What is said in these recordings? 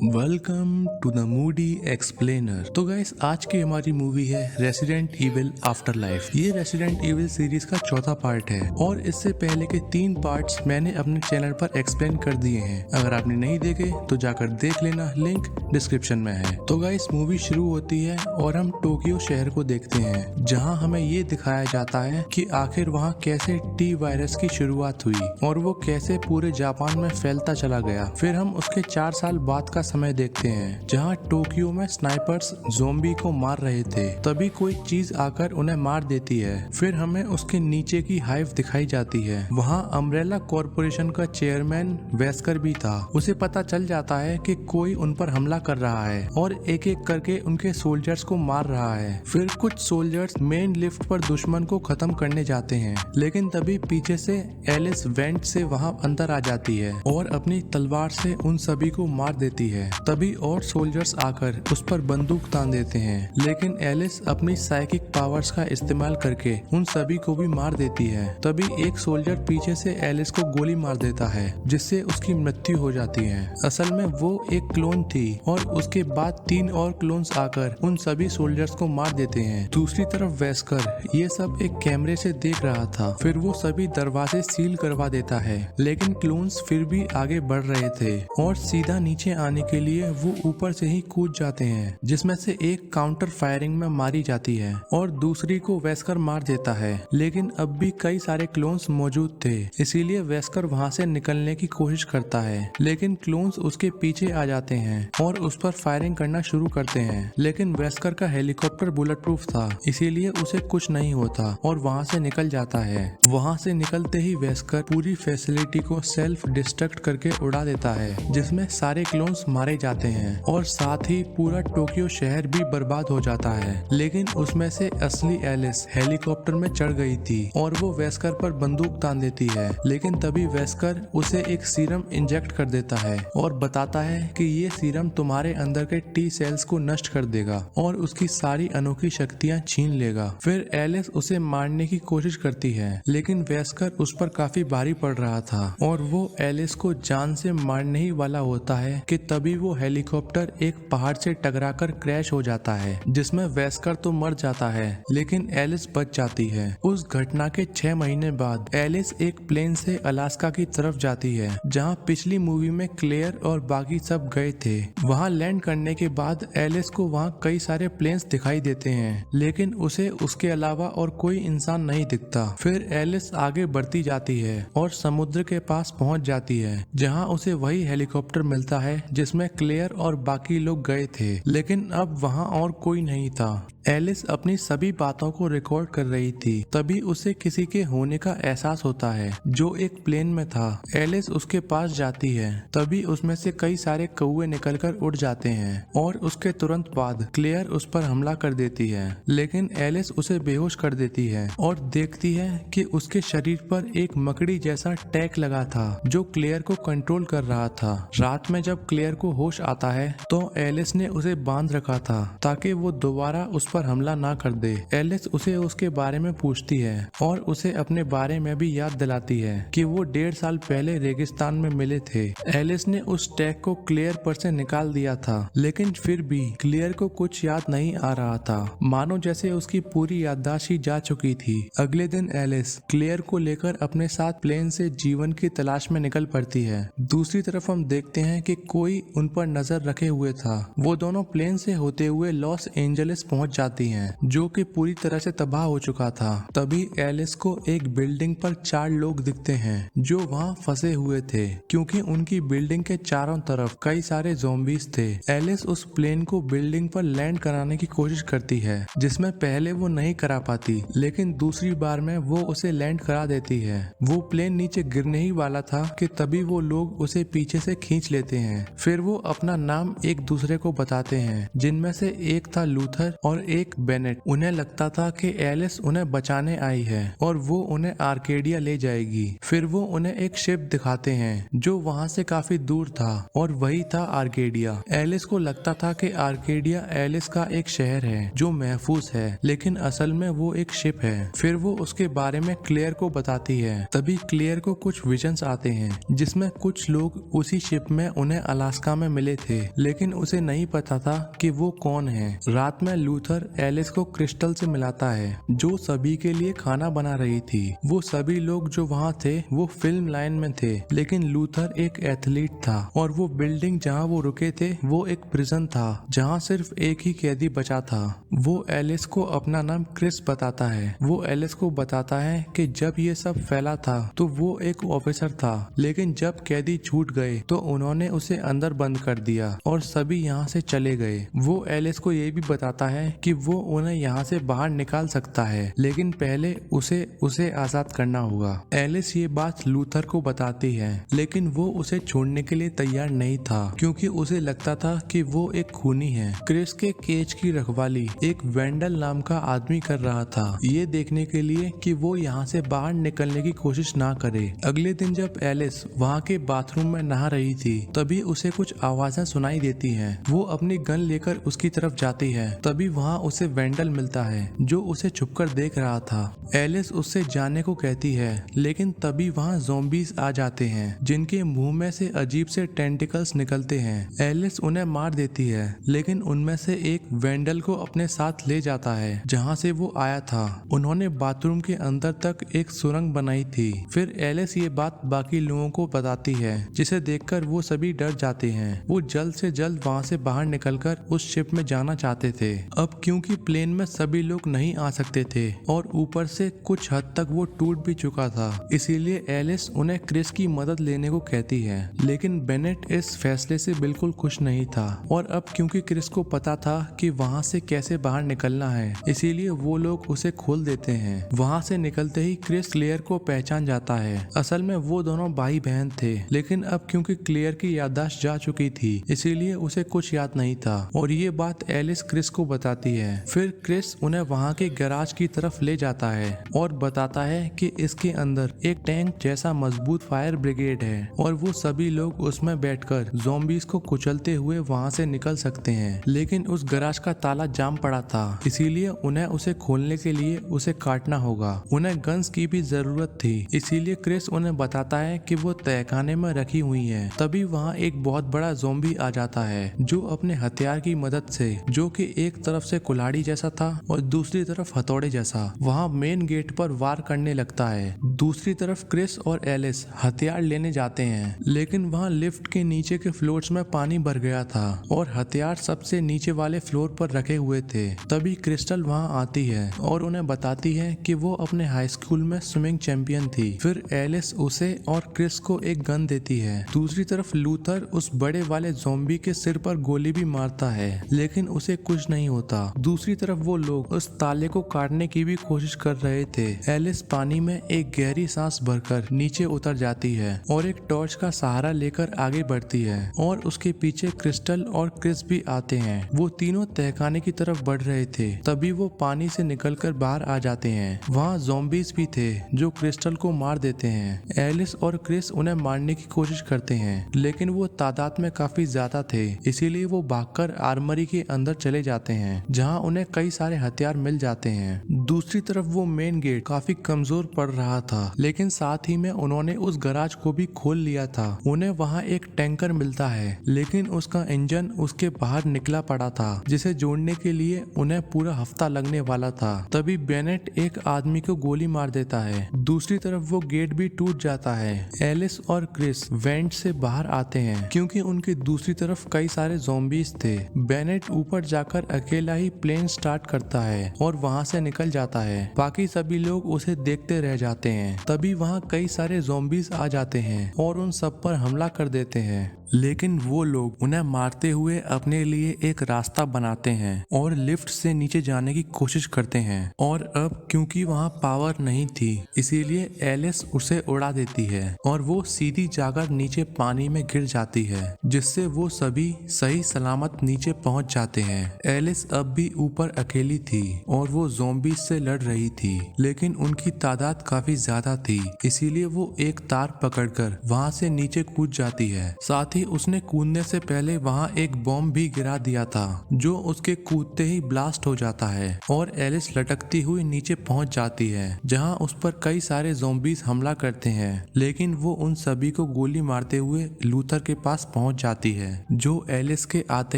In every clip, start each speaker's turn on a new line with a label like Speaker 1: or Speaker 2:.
Speaker 1: Welcome to the Moody Explainer. तो guys, आज की हमारी मूवी है रेसिडेंट इविल आफ्टर लाइफ। ये रेसिडेंट इविल सीरीज का चौथा पार्ट है और इससे पहले के 3 पार्ट्स मैंने अपने चैनल पर एक्सप्लेन कर दिए हैं। अगर आपने नहीं देखे तो जाकर देख लेना, लिंक डिस्क्रिप्शन में है। तो गाइस, मूवी शुरू होती है और हम टोक्यो शहर को देखते हैं, जहाँ हमें ये दिखाया जाता है कि आखिर वहाँ कैसे टी वायरस की शुरुआत हुई और वो कैसे पूरे जापान में फैलता चला गया। फिर हम उसके 4 साल बाद का समय देखते हैं, जहाँ टोक्यो में स्नाइपर्स ज़ोंबी को मार रहे थे। तभी कोई चीज आकर उन्हें मार देती है। फिर हमें उसके नीचे की हाइव दिखाई जाती है। वहाँ अम्ब्रेला कॉरपोरेशन का चेयरमैन वेस्कर भी था। उसे पता चल जाता है कि कोई उन पर हमला कर रहा है और एक एक करके उनके सोल्जर्स को मार रहा है। फिर कुछ सोल्जर्स मेन लिफ्ट पर दुश्मन को खत्म करने जाते हैं, लेकिन तभी पीछे से एलिस वेंट से वहाँ अंदर आ जाती है और अपनी तलवार से उन सभी को मार देती है। तभी और सोल्जर्स आकर उस पर बंदूक तान देते हैं, लेकिन एलिस अपनी साइकिक पावर्स का इस्तेमाल करके उन सभी को भी मार देती है। तभी एक सोल्जर पीछे से एलिस को गोली मार देता है, जिससे उसकी मृत्यु हो जाती है। असल में वो एक क्लोन थी और उसके बाद 3 और क्लोन्स आकर उन सभी सोल्जर्स को मार देते हैं। दूसरी तरफ वेस्कर ये सब एक कैमरे से देख रहा था। फिर वो सभी दरवाजे सील करवा देता है, लेकिन क्लोन्स फिर भी आगे बढ़ रहे थे और सीधा नीचे आने के लिए वो ऊपर से ही कूद जाते हैं, जिसमें से एक काउंटर फायरिंग में मारी जाती है और दूसरी को वेस्कर मार देता है। लेकिन अब भी कई सारे क्लोन्स मौजूद थे, इसीलिए वेस्कर वहां से निकलने की कोशिश करता है, लेकिन क्लोन्स उसके पीछे आ जाते हैं और उस पर फायरिंग करना शुरू करते हैं। लेकिन वेस्कर का हेलीकॉप्टर बुलेट प्रूफ था, इसीलिए उसे कुछ नहीं होता और वहां से निकल जाता है। वहां से निकलते ही वेस्कर पूरी फैसिलिटी को सेल्फ डिस्ट्रक्ट करके उड़ा देता है, जिसमें सारे क्लोन्स मारे जाते हैं और साथ ही पूरा टोक्यो शहर भी बर्बाद हो जाता है। लेकिन उसमें से असली एलिस हेलीकॉप्टर में चढ़ गई थी और वो वेस्कर पर बंदूक तान देती है। लेकिन तभी वेस्कर उसे एक सीरम इंजेक्ट कर देता है और बताता है कि ये सीरम तुम्हारे अंदर के टी सेल्स को नष्ट कर देगा और उसकी सारी अनोखी शक्तियां छीन लेगा। फिर एलिस उसे मारने की कोशिश करती है, लेकिन वेस्कर उस पर काफी भारी पड़ रहा था और वो एलिस को जान से मारने ही वाला होता है कि तभी वो हेलीकॉप्टर एक पहाड़ से टकराकर क्रैश हो जाता है, जिसमें वेस्कर तो मर जाता है लेकिन एलिस बच जाती है। उस घटना के 6 महीने बाद एलिस एक प्लेन से अलास्का की तरफ जाती है, जहां पिछली मूवी में क्लेयर और बाकी सब गए थे। वहां लैंड करने के बाद एलिस को वहां कई सारे प्लेन्स दिखाई देते हैं, लेकिन उसे उसके अलावा और कोई इंसान नहीं दिखता। फिर एलिस आगे बढ़ती जाती है और समुद्र के पास पहुंच जाती है, जहां उसे वही हेलीकॉप्टर मिलता है जिसमें क्लेयर और बाकी लोग गए थे, लेकिन अब वहां और कोई नहीं था। एलिस अपनी सभी बातों को रिकॉर्ड कर रही थी। तभी उसे किसी के होने का एहसास होता है, जो एक प्लेन में था। एलिस उसके पास जाती है, तभी उसमें से कई सारे कौवे निकलकर उड़ जाते हैं और उसके तुरंत बाद क्लेयर उस पर हमला कर देती है। लेकिन एलिस उसे बेहोश कर देती है और देखती है कि उसके शरीर पर एक मकड़ी जैसा टैग लगा था, जो क्लेयर को कंट्रोल कर रहा था। रात में जब क्लेयर को होश आता है तो एलिस ने उसे बांध रखा था ताकि वो दोबारा उस पर हमला ना कर दे। एलिस उसे उसके बारे में पूछती है और उसे अपने बारे में भी याद दिलाती है कि वो 1.5 साल पहले रेगिस्तान में मिले थे। एलिस ने उस टैग को क्लेयर पर से निकाल दिया था, लेकिन फिर भी क्लेयर को कुछ याद नहीं आ रहा था, मानो जैसे उसकी पूरी याददाश्त ही जा चुकी थी। अगले दिन एलिस क्लेयर को लेकर अपने साथ प्लेन से जीवन की तलाश में निकल पड़ती है। दूसरी तरफ हम देखते हैं कि कोई उन पर नजर रखे हुए था। वो दोनों प्लेन से होते हुए लॉस एंजलिस पहुंच जाती हैं, जो कि पूरी तरह से तबाह हो चुका था। तभी एलिस को एक बिल्डिंग पर 4 लोग दिखते हैं जो वहां फंसे हुए थे, क्योंकि उनकी बिल्डिंग के चारों तरफ कई सारे ज़ॉम्बीज थे। एलिस उस प्लेन को बिल्डिंग पर लैंड कराने की कोशिश करती है, जिसमें पहले वो नहीं करा पाती, लेकिन दूसरी बार में वो उसे लैंड करा देती है। वो प्लेन नीचे गिरने ही वाला था कि तभी वो लोग उसे पीछे से खींच लेते हैं। फिर वो अपना नाम एक दूसरे को बताते हैं, जिनमें से एक था लूथर और एक बेनेट। उन्हें लगता था कि एलिस उन्हें बचाने आई है और वो उन्हें आर्केडिया ले जाएगी। फिर वो उन्हें एक शिप दिखाते हैं जो वहाँ से काफी दूर था और वही था आर्केडिया। एलिस को लगता था कि आर्केडिया एलिस का एक शहर है जो महफूज है, लेकिन असल में वो एक शिप है। फिर वो उसके बारे में क्लेयर को बताती है। तभी क्लेयर को कुछ विजन्स आते हैं जिसमें कुछ लोग उसी शिप में उन्हें अलास्का में मिले थे, लेकिन उसे नहीं पता था कि वो कौन है। रात में लूथर एलिस को क्रिस्टल से मिलाता है जो सभी के लिए खाना बना रही थी। वो सभी लोग जो वहाँ थे वो फिल्म लाइन में थे, लेकिन लूथर एक एथलीट था और वो बिल्डिंग जहाँ वो रुके थे वो एक प्रिजन था जहाँ सिर्फ एक ही कैदी बचा था। वो एलिस को अपना नाम क्रिस बताता है। वो एलिस को बताता है कि जब ये सब फैला था तो वो एक ऑफिसर था, लेकिन जब कैदी छूट गए तो उन्होंने उसे अंदर बंद कर दिया और सभी यहाँ से चले गए। वो एलिस को ये भी बताता है कि वो उन्हें यहाँ से बाहर निकाल सकता है, लेकिन पहले उसे आजाद करना होगा। एलिस ये बात लूथर को बताती है, लेकिन वो उसे छोड़ने के लिए तैयार नहीं था क्योंकि उसे लगता था कि वो एक खूनी है। क्रिस के केज की रखवाली एक वेंडल नाम का आदमी कर रहा था, ये देखने के लिए कि वो यहाँ से बाहर निकलने की कोशिश ना करे। अगले दिन जब एलिस वहाँ के बाथरूम में नहा रही थी तभी उसे कुछ आवाजें सुनाई देती हैं। वो अपनी गन लेकर उसकी तरफ जाती है। तभी वहाँ उसे वेंडल मिलता है जो उसे छुपकर देख रहा था। एलिस उससे जाने को कहती है, लेकिन तभी वहाँ ज़ॉम्बीज आ जाते हैं जिनके मुंह में से अजीब से टेंटिकल्स निकलते हैं। एलिस उन्हें मार देती है, लेकिन उनमें से एक वेंडल को अपने साथ ले जाता है जहाँ से वो आया था। उन्होंने बाथरूम के अंदर तक एक सुरंग बनाई थी। फिर एलिस ये बात बाकी लोगों को बताती है, जिसे देखकर वो सभी डर जाते हैं। वो जल्द से जल्द वहाँ से बाहर निकलकर उस शिप में जाना चाहते थे। अब क्योंकि प्लेन में सभी लोग नहीं आ सकते थे और ऊपर से कुछ हद तक वो टूट भी चुका था, इसीलिए एलिस उन्हें क्रिस की मदद लेने को कहती है। लेकिन बेनेट इस फैसले से बिल्कुल खुश नहीं था और अब क्योंकि क्रिस को पता था कि वहाँ से कैसे बाहर निकलना है, इसीलिए वो लोग उसे खोल देते हैं। वहाँ से निकलते ही क्रिस क्लेयर को पहचान जाता है। असल में वो दोनों भाई बहन थे, लेकिन अब क्योंकि क्लेयर की याददाश्त जा चुकी थी इसीलिए उसे कुछ याद नहीं था और ये बात एलिस क्रिस को बताती है। फिर क्रिस उन्हें वहाँ के गैराज की तरफ ले जाता है और बताता है कि इसके अंदर एक टैंक जैसा मजबूत फायर ब्रिगेड है और वो सभी लोग उसमें बैठकर ज़ॉम्बीज को कुचलते हुए वहाँ से निकल सकते हैं। लेकिन उस गैराज का ताला जाम पड़ा था, इसीलिए उन्हें उसे खोलने के लिए उसे काटना होगा। उन्हें गन्स की भी जरूरत थी, इसीलिए क्रिस उन्हें बताता है कि वो तहखाने में रखी हुई है। तभी वहाँ एक बहुत बड़ा ज़ॉम्बी आ जाता है जो अपने हथियार की मदद से, जो कि एक तरफ से कुल्हाड़ी जैसा था और दूसरी तरफ हथौड़े जैसा, वहाँ मेन गेट पर वार करने लगता है। दूसरी तरफ क्रिस और एलिस हथियार लेने जाते हैं, लेकिन वहाँ लिफ्ट के नीचे के फ्लोर्स में पानी भर गया था और हथियार सबसे नीचे वाले फ्लोर पर रखे हुए थे। तभी क्रिस्टल वहाँ आती है और उन्हें बताती है कि वो अपने हाई स्कूल में स्विमिंग चैंपियन थी। फिर एलिस उसे और क्रिस को एक गन देती है। दूसरी तरफ लूथर उस बड़े वाले ज़ॉम्बी के सिर पर गोली भी मारता है, लेकिन उसे कुछ नहीं होता। दूसरी तरफ वो लोग उस ताले को काटने की भी कोशिश कर रहे थे। एलिस पानी में एक गहरी सांस भरकर नीचे उतर जाती है और एक टॉर्च का सहारा लेकर आगे बढ़ती है और उसके पीछे क्रिस्टल और क्रिस भी आते हैं। वो तीनों तहखाने की तरफ बढ़ रहे थे। तभी वो पानी से निकलकर बाहर आ जाते हैं। वहाँ ज़ॉम्बीज भी थे जो क्रिस्टल को मार देते हैं। एलिस और क्रिस उन्हें मारने की कोशिश करते हैं, लेकिन वो तादाद में काफी ज्यादा थे, इसीलिए वो भागकर आर्मरी के अंदर चले जाते हैं जहाँ उन्हें कई सारे हथियार मिल जाते हैं। दूसरी तरफ वो मेन गेट काफी कमजोर पड़ रहा था, लेकिन साथ ही में उन्होंने उस गैराज को भी खोल लिया था। उन्हें वहाँ एक टैंकर मिलता है, लेकिन उसका इंजन उसके बाहर निकला पड़ा था, जिसे जोड़ने के लिए उन्हें पूरा हफ्ता लगने वाला था। तभी बेनेट एक आदमी को गोली मार देता है। दूसरी तरफ वो गेट भी टूट जाता है। एलिस और क्रिस वेंट से बाहर आते हैं क्योंकि उनकी दूसरी तरफ कई सारे ज़ॉम्बीज थे। बेनेट ऊपर जाकर अकेला ही प्लेन स्टार्ट करता है और वहाँ से निकल जाता है। बाकी सभी लोग उसे देखते रह जाते हैं। तभी वहाँ कई सारे ज़ॉम्बीज आ जाते हैं और उन सब पर हमला कर देते हैं। लेकिन वो लोग उन्हें मारते हुए अपने लिए एक रास्ता बनाते हैं और लिफ्ट से नीचे जाने की कोशिश करते हैं। और अब क्योंकि वहाँ पावर नहीं थी इसीलिए एलिस उसे उड़ा देती है और वो सीधी जाकर नीचे पानी में गिर जाती है, जिससे वो सभी सही सलामत नीचे पहुंच जाते हैं। एलिस अब भी ऊपर अकेली थी और वो ज़ॉम्बीज़ से लड़ रही थी, लेकिन उनकी तादाद काफी ज्यादा थी, इसीलिए वो एक तार पकड़कर वहाँ से नीचे कूद जाती है। साथ ही उसने कूदने से पहले वहाँ एक बॉम्ब भी गिरा दिया था, जो उसके कूदते ही ब्लास्ट हो जाता है और एलिस लटकती हुई नीचे पहुंच जाती है, जहां उस पर कई सारे ज़ॉम्बीज़ हमला करते हैं। लेकिन वो उन सभी को गोली मारते हुए लूथर के पास पहुंच जाती है, जो एलिस के आते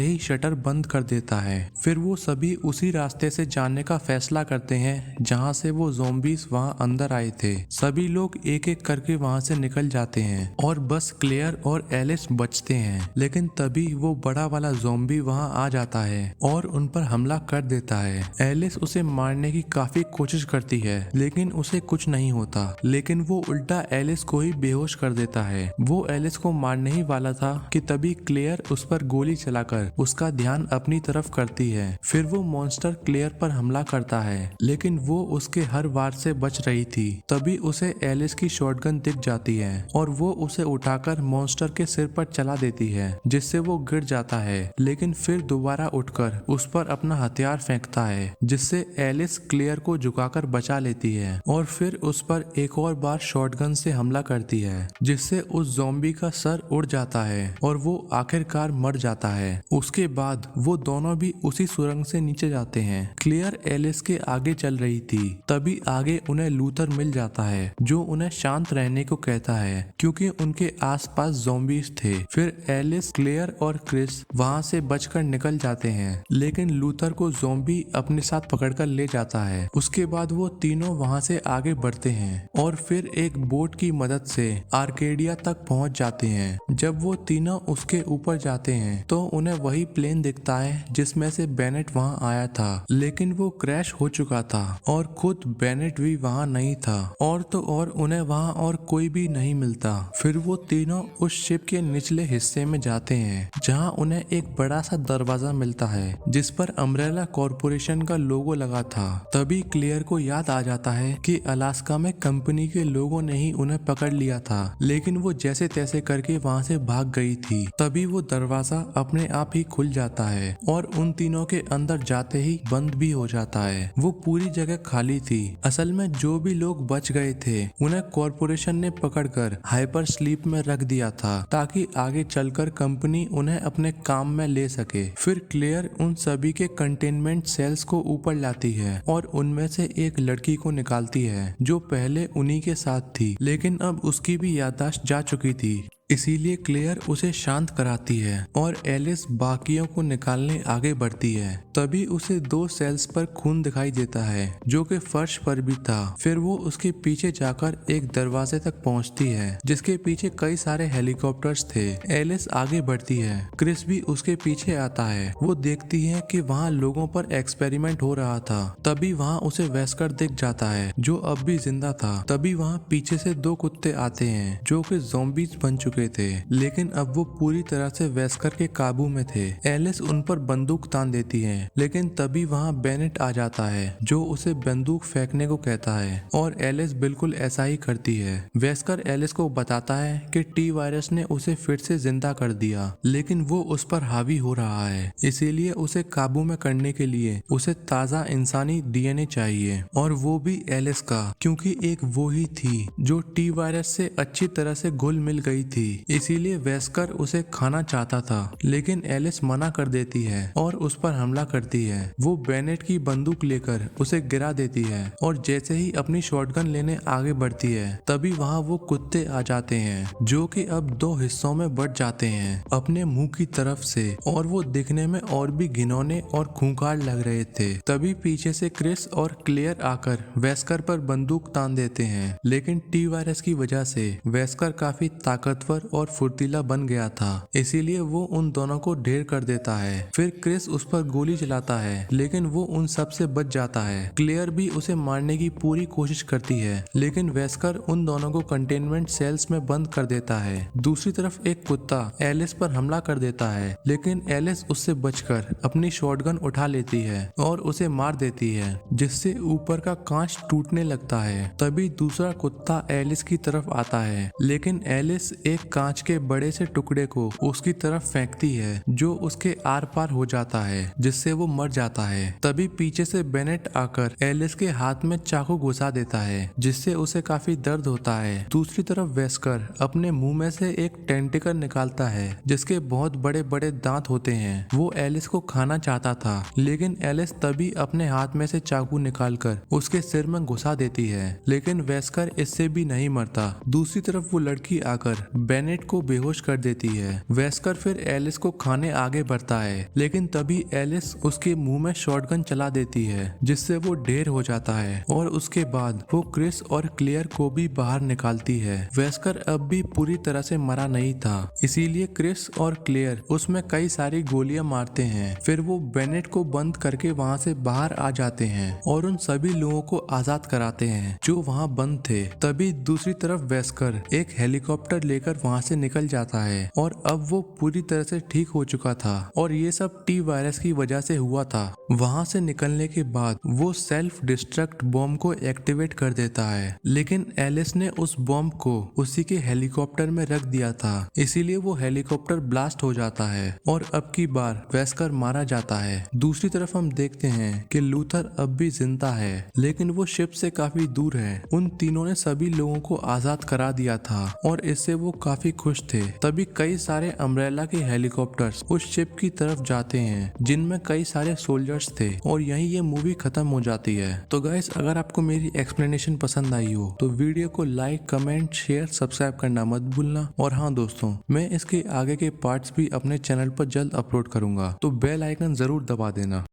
Speaker 1: ही शटर बंद कर देता है। फिर वो सभी उसी रास्ते से जाने का फैसला करते हैं जहां से वो ज़ॉम्बीज़ वहां अंदर आए थे। सभी लोग एक एक करके वहां से निकल जाते हैं और बस क्लेयर और एलिस बचते हैं। लेकिन तभी वो बड़ा वाला ज़ॉम्बी वहां आ जाता है और उन पर हमला कर देता है। एलिस उसे मारने की काफी कोशिश करती है, लेकिन उसे कुछ नहीं होता, लेकिन वो उल्टा एलिस को ही बेहोश कर देता है। वो एलिस को मारने ही वाला था कि तभी क्लेयर उस पर गोली चलाकर उसका ध्यान अपनी तरफ करती है। फिर वो मॉन्स्टर क्लेयर पर हमला करता है, लेकिन वो उसके हर वार से बच रही थी। तभी उसे एलिस की शॉटगन दिख जाती है और वो उसे उठाकर मॉन्स्टर के सिर पर चला देती है, जिससे वो गिर जाता है, लेकिन फिर दोबारा उठकर उस पर अपना हथियार फेंकता है, जिससे एलिस क्लेयर को झुकाकर बचा लेती है और फिर उस पर एक और बार शॉटगन से हमला करती है, जिससे उस ज़ॉम्बी का सर उड़ जाता है और वो आखिरकार मर जाता है। उसके बाद वो दोनों भी उसी सुरंग से नीचे जाते हैं। क्लेयर एलिस के आगे चल रही थी, तभी आगे उन्हें लूथर मिल जाता है, जो उन्हें शांत रहने को कहता है क्योंकि उनके आसपास ज़ॉम्बीज़ थे। फिर एलिस, क्लेयर और क्रिस वहां से बचकर निकल जाते हैं, लेकिन लूथर को ज़ॉम्बी अपने साथ पकड़कर ले जाता है। उसके बाद वो तीनों वहां से आगे बढ़ते हैं और फिर एक बोट की मदद से आर्केडिया तक पहुंच जाते हैं। जब वो तीनों उसके ऊपर जाते हैं तो उन्हें वही प्लेन दिखता है जिसमें से बेनेट वहां आया था, लेकिन वो क्रैश हो चुका था और खुद बेनेट भी वहां नहीं था। और तो और उन्हें वहां और कोई भी नहीं मिलता। फिर वो तीनों उस शिप के निचले हिस्से में जाते हैं, जहां उन्हें एक बड़ा सा दरवाजा मिलता है जिस पर अम्ब्रेला कॉर्पोरेशन का लोगो लगा था। तभी क्लेयर को याद आ जाता है कि अलास्का में कंपनी के लोगों ने ही उन्हें पकड़ लिया था, लेकिन वो जैसे तैसे करके वहां से भाग गई थी। तभी वो दरवाजा अपने आप ही खुल जाता है और उन तीनों के अंदर जाते ही बंद भी हो जाता है। वो पूरी जगह खाली थी। असल में जो भी लोग बच गए थे उन्हें कॉर्पोरेशन ने पकड़कर हाइपर स्लीप में रख दिया था, ताकि आगे चलकर कंपनी उन्हें अपने काम में ले सके। फिर क्लेयर उन सभी के कंटेनमेंट सेल्स को ऊपर लाती है और उनमें से एक लड़की को निकालती है जो पहले उन्हीं के साथ थी, लेकिन अब उसकी भी याददाश्त जा चुकी थी। इसीलिए क्लेयर उसे शांत कराती है और एलिस बाकियों को निकालने आगे बढ़ती है। तभी उसे 2 सेल्स पर खून दिखाई देता है जो कि फर्श पर भी था। फिर वो उसके पीछे जाकर एक दरवाजे तक पहुंचती है जिसके पीछे कई सारे हेलीकॉप्टर्स थे। एलिस आगे बढ़ती है, क्रिस भी उसके पीछे आता है। वो देखती है कि वहाँ लोगों पर एक्सपेरिमेंट हो रहा था। तभी वहाँ उसे वेस्कर दिख जाता है जो अब भी जिंदा था। तभी वहाँ पीछे से 2 कुत्ते आते हैं जो कि ज़ॉम्बीज बन चुके थे, लेकिन अब वो पूरी तरह से वेस्कर के काबू में थे। एलिस उन पर बंदूक तान देती है, लेकिन तभी वहाँ बेनेट आ जाता है जो उसे बंदूक फेंकने को कहता है और एलिस बिल्कुल ऐसा ही करती है। वेस्कर एलिस को बताता है कि टी वायरस ने उसे फिर से जिंदा कर दिया, लेकिन वो उस पर हावी हो रहा है, इसीलिए उसे काबू में करने के लिए उसे ताजा इंसानी डीएनए चाहिए, और वो भी एलिस का, क्योंकि एक वो ही थी जो टी वायरस से अच्छी तरह से घुल मिल गई थी। इसीलिए वेस्कर उसे खाना चाहता था, लेकिन एलिस मना कर देती है और उस पर हमला करती है। वो बेनेट की बंदूक लेकर उसे गिरा देती है और जैसे ही अपनी शॉटगन लेने आगे बढ़ती है तभी वहाँ वो कुत्ते आ जाते हैं जो कि अब 2 हिस्सों में बट जाते हैं अपने मुंह की तरफ से, और वो दिखने में और भी घिनौने और खूंखार लग रहे थे। तभी पीछे से क्रिस और क्लेयर आकर वेस्कर पर बंदूक तान देते हैं, लेकिन टी वायरस की वजह से वेस्कर काफी ताकतवर ताकतवर और फुर्तीला बन गया था, इसीलिए वो उन दोनों को ढेर कर देता है। फिर क्रिस उस पर गोली चलाता है, लेकिन वो उन सब से बच जाता है। क्लेयर भी उसे मारने की पूरी कोशिश करती है, लेकिन वेस्कर उन दोनों को कंटेनमेंट सेल्स में बंद कर देता है। दूसरी तरफ एक कुत्ता एलिस पर हमला कर देता है, लेकिन एलिस उससे बचकर अपनी शॉटगन उठा लेती है और उसे मार देती है, जिससे ऊपर का कांच टूटने लगता है। तभी दूसरा कुत्ता एलिस की तरफ आता है, लेकिन एलिस एक कांच के बड़े से टुकड़े को उसकी तरफ फेंकती है, जो उसके आर पार हो जाता है, जिससे वो मर जाता है। तभी पीछे से बेनेट आकर एलिस के हाथ में चाकू घुसा देता है, जिससे उसे काफी दर्द होता है। दूसरी तरफ वेस्कर अपने मुंह में से एक टेंटिकल निकालता है, जिसके बहुत बड़े बड़े दांत होते हैं। वो एलिस को खाना चाहता था, लेकिन एलिस तभी अपने हाथ में से चाकू निकालकर उसके सिर में घुसा देती है, लेकिन वेस्कर इससे भी नहीं मरता। दूसरी तरफ वो लड़की आकर बेनेट को बेहोश कर देती है। वेस्कर फिर एलिस को खाने आगे बढ़ता है, लेकिन तभी एलिस उसके मुंह में शॉटगन चला देती है, जिससे वो ढेर हो जाता है और उसके बाद वो क्रिस और क्लेयर को भी बाहर निकालती है। वेस्कर अब भी पूरी तरह से मरा नहीं था, इसीलिए क्रिस और क्लेयर उसमें कई सारी गोलियां मारते हैं। फिर वो बेनेट को बंद करके वहां से बाहर आ जाते हैं और उन सभी लोगों को आजाद कराते हैं जो वहां बंद थे। तभी दूसरी तरफ वेस्कर एक हेलीकॉप्टर लेकर वहां से निकल जाता है और अब वो पूरी तरह से ठीक हो चुका था और ये सब टी वायरस की वजह से हुआ था। वहां से निकलने के बाद वो सेल्फ डिस्ट्रक्ट बॉम्ब को एक्टिवेट कर देता है, लेकिन एलिस ने उस बॉम्ब को उसी के हेलीकॉप्टर में रख दिया था, इसीलिए वो हेलीकॉप्टर ब्लास्ट हो जाता है और अब की बार वेस्कर मारा जाता है। दूसरी तरफ हम देखते हैं कि लूथर अब भी जिंदा है, लेकिन वो शिप से काफी दूर है। उन तीनों ने सभी लोगों को आजाद करा दिया था और इससे वो काफी खुश थे। तभी कई सारे अम्ब्रेला के हेलीकॉप्टर्स उस शिप की तरफ जाते हैं, जिनमें कई सारे सोल्जर्स थे और यहीं ये मूवी खत्म हो जाती है। तो गाइस, अगर आपको मेरी एक्सप्लेनेशन पसंद आई हो तो वीडियो को लाइक, कमेंट, शेयर, सब्सक्राइब करना मत भूलना। और हाँ दोस्तों, मैं इसके आगे के पार्ट्स भी अपने चैनल पर जल्द अपलोड करूंगा, तो बेल आइकन जरूर दबा देना।